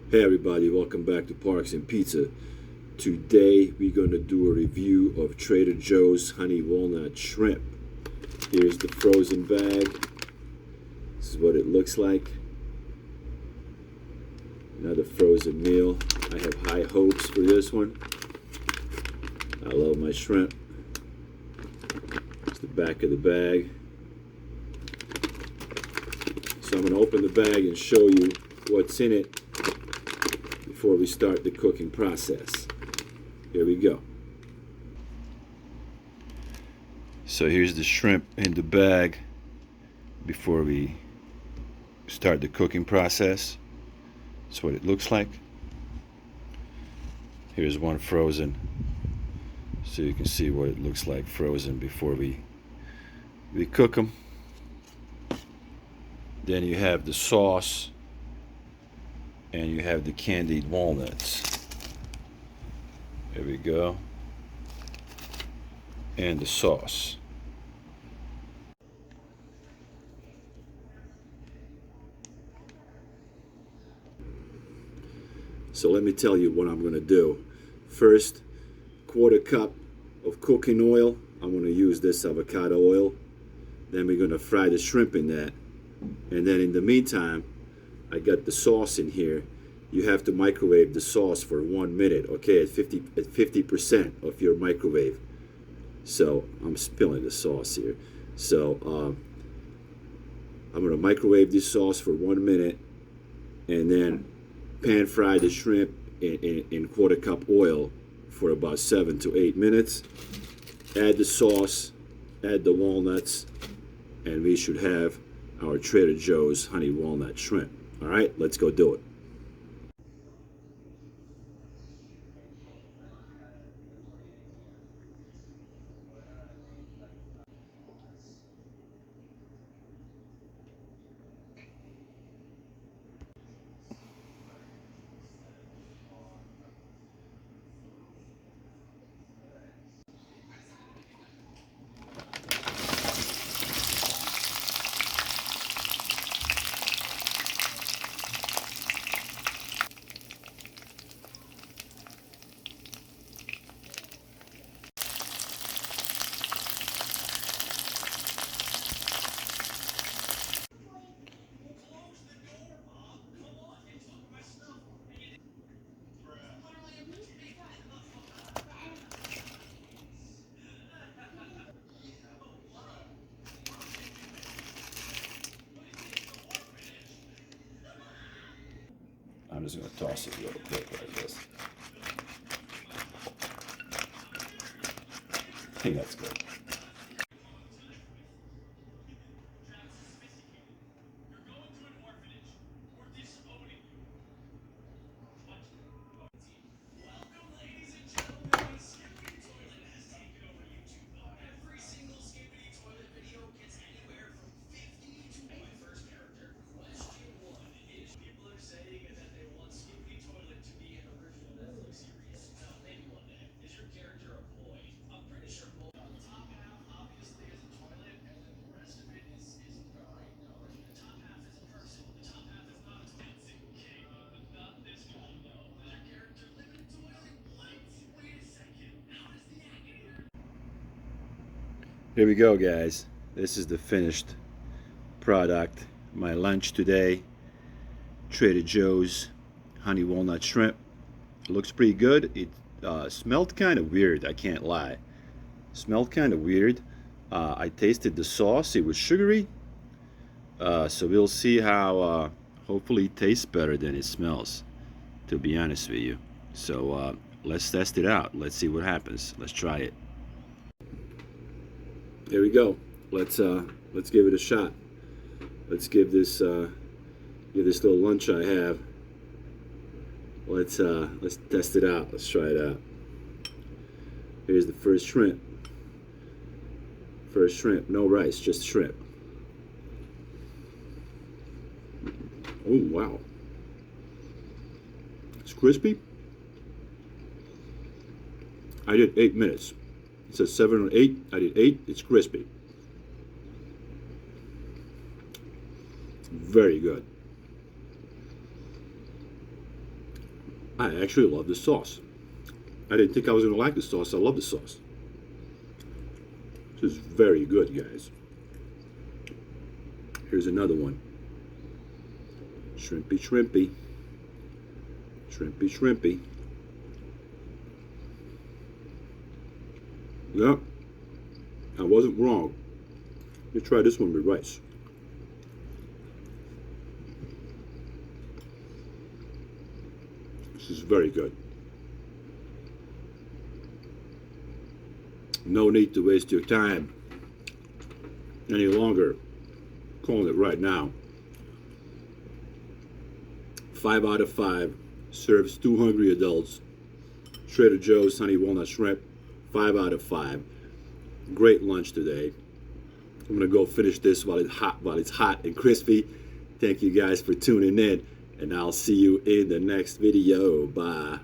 Hey everybody, welcome back to Parks and Pizza. Today we're going to do a review of Trader Joe's honey walnut shrimp. Here's the frozen bag. This is what it looks like. Another frozen meal. I have high hopes for this one. I love my shrimp. It's the back of the bag. So I'm going to open the bag and show you what's in it before we start the cooking process. Here we go. So here's the shrimp in the bag before we start the cooking process. That's what it looks like. Here's one frozen, so you can see what it looks like frozen before we cook them. Then you have the sauce and you have the candied walnuts. There we go. And the sauce. So let me tell you what I'm going to do. First, quarter cup of cooking oil. I'm going to use this avocado oil. Then we're going to fry the shrimp in that. And then in the meantime, I got the sauce in here. You have to microwave the sauce for 1 minute, okay, at 50% of your microwave. So I'm spilling the sauce here. So I'm going to microwave this sauce for 1 minute, and then pan fry the shrimp in quarter cup oil for about 7 to 8 minutes. Add the sauce, add the walnuts, and we should have our Trader Joe's honey walnut shrimp. All right, let's go do it. I'm just going to toss it real quick like this. I think that's good. Here we go, guys. This is the finished product. My lunch today, Trader Joe's honey walnut shrimp. It looks pretty good. It smelled kind of weird, I can't lie. Smelled kind of weird. I tasted the sauce. It was sugary. So we'll see how, hopefully it tastes better than it smells, to be honest with you. So let's test it out. Let's see what happens. Let's try it. There we go. Let's give it a shot. Let's give this little lunch I have. Let's test it out. Let's try it out. Here's the first shrimp. First shrimp, no rice, just shrimp. Oh wow. It's crispy. I did 8 minutes. It says 7 or 8. I did 8. It's crispy. Very good. I actually love the sauce. I didn't think I was going to like the sauce. I love the sauce. This is very good, guys. Here's another one. Shrimpy, shrimpy. Shrimpy, shrimpy. Yep, I wasn't wrong. Let me try this one with rice. This is very good. No need to waste your time any longer. Calling it right now. 5 out of 5. Serves 2 hungry adults. Trader Joe's honey walnut shrimp. 5 out of 5. Great lunch today. I'm gonna go finish this while it's hot and crispy. Thank you guys for tuning in, and I'll see you in the next video. Bye.